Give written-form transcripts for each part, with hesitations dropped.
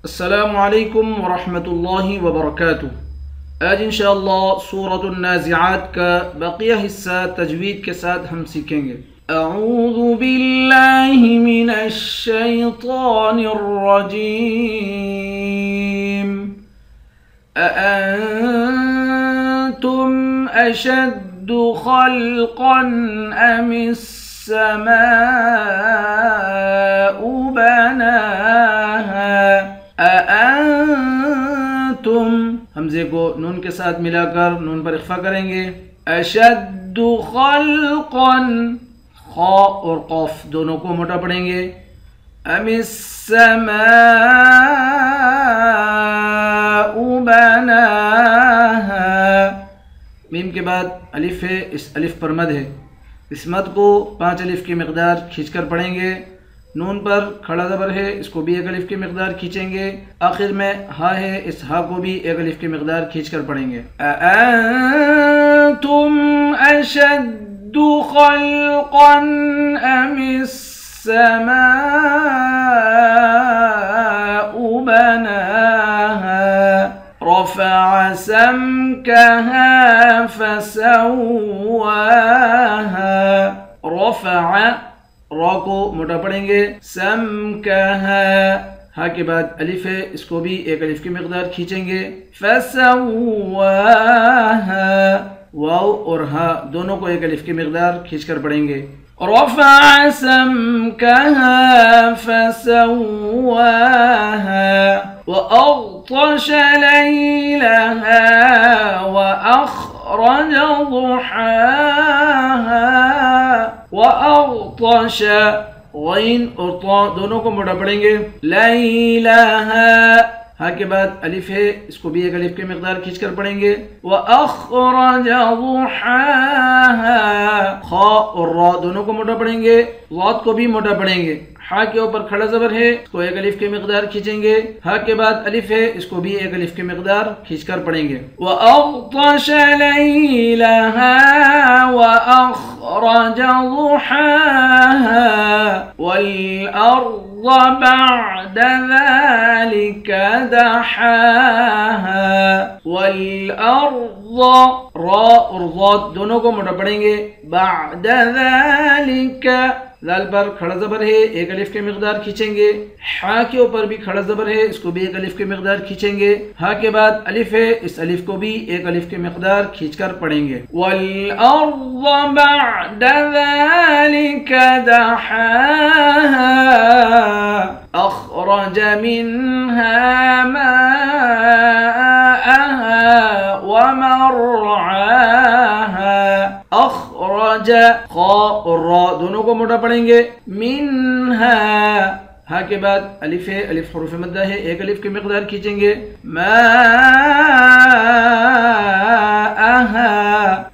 السلام علیکم ورحمۃ اللہ وبرکاتہ۔ آج انشاءاللہ سورۃ النازعات کا بقیہ حصہ تجوید کے ساتھ ہم سیکھیں گے۔ اعوذ باللہ من الشیطان الرجیم۔ اانتم اشد خلقا ام السماء بناها۔ اانتم حمزے کو نون کے ساتھ ملا کر نون پر اخفا کریں گے۔ اشد خلقا، خا اور قاف دونوں کو موٹا پڑھیں گے۔ ام السماء بناها، میم کے بعد الف ہے، اس الف پر مد ہے، اس مد کو 5 الف کی مقدار کھینچ کر پڑھیں گے۔ نون پر کھڑا زبر ہے، اس کو بھی 1 الف کی مقدار کھینچیں گے۔ آخر میں ہا ہے، اس ہا کو بھی 1 الف کی مقدار کھینچ کر پڑھیں گے۔ اانتم اشد خلقا ام السماء بناها رفع سمكها فسواها۔ رفع، را کو موٹا پڑھیں گے، سمکها، ہا کے بعد الف ہے، اس کو بھی 1 الف کی مقدار کھینچیں گے۔ فسواها، واو اور ہا دونوں کو 1 الف کی مقدار کھینچ کر پڑھیں گے۔ رفع سمكها فسواها وأغطش ليلها وأخرج ضحاها۔ وأغطش، غین اور طا دونوں کو موٹا پڑھیں گے۔ لیلہا، ہا کے بعد الف ہے، اس کو بھی 1 الف کی مقدار کھینچ کر پڑھیں گے۔ وأخرج ضحاها، خا اور را دونوں کو موٹا پڑھیں گے، ضاد کو بھی موٹا پڑھیں گے۔ ہا کے اوپر کھڑا زبر ہے، اس کو 1 الف کی مقدار کھینچیں گے۔ ہا کے بعد الف ہے، اس کو بھی 1 الف کی مقدار کھینچ کر پڑھیں گے۔ وأغطش ليلها وأخرج ضحاها والأرض بعد ذلك دحاها۔ والأرض، را اور ضاد دونوں کو موٹا پڑھیں گے۔ بعد ذلك، ذال پر کھڑا زبر ہے، 1 الف کی مقدار کھینچیں گے۔ ہا کے اوپر بھی کھڑا زبر ہے، اس کو بھی 1 الف کی مقدار کھینچیں گے۔ ہا کے بعد الف ہے، اس الف کو بھی 1 الف کی مقدار کھینچ کر پڑھیں گے۔ والأرض بعد ذلك دحاها أخرج منها ماءها ومرعاها۔ أخرج، خا اور را دونوں کو موٹا پڑھیں گے۔ منها، ہا کے بعد الف ہے، الف حروف مدہ ہے، 1 الف کی مقدار کھینچیں گے۔ ماءها،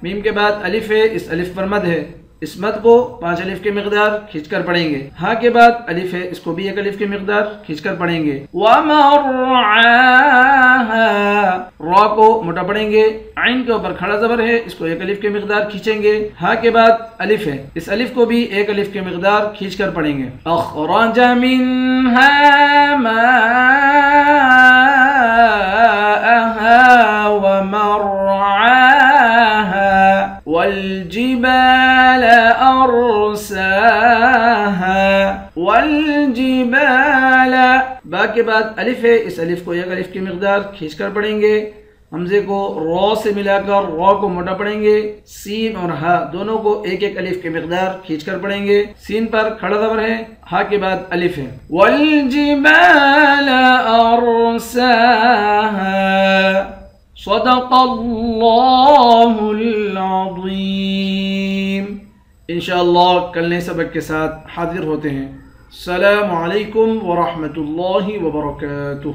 میم کے بعد الف ہے، اس الف پر مد ہے، اس مد کو 5 الف کی مقدار کھینچ کر پڑھیں گے۔ ہا کے بعد الف ہے، اس کو بھی 1 الف کی مقدار کھینچ کر پڑھیں گے۔ ومرعاها، را کو موٹا پڑھیں گے، عین کے اوپر کھڑا زبر ہے، اس کو 1 الف کی مقدار کھینچیں گے۔ ہا کے بعد الف ہے، اس الف کو بھی 1 الف کی مقدار کھینچ کر پڑھیں گے۔ اخرج منها ماءها ومرعاها والجبال أرساها۔ والجبال، با کے بعد الف ہے، اس الف کو 1 الف کی مقدار کھینچ کر پڑھیں گے۔ حمزے کو را سے ملا کر را کو موٹا پڑھیں گے۔ سین اور ہا دونوں کو 1 الف کی مقدار کھینچ کر پڑھیں گے۔ سین پر کھڑا زبر ہے، ہا کے بعد الف ہے۔ والجبال أرساها صدق اللہ العظیم۔ انشاءاللہ کل نئے سبق کے ساتھ حاضر ہوتے ہیں۔ السلام علیکم ورحمۃ اللہ وبرکاتہ۔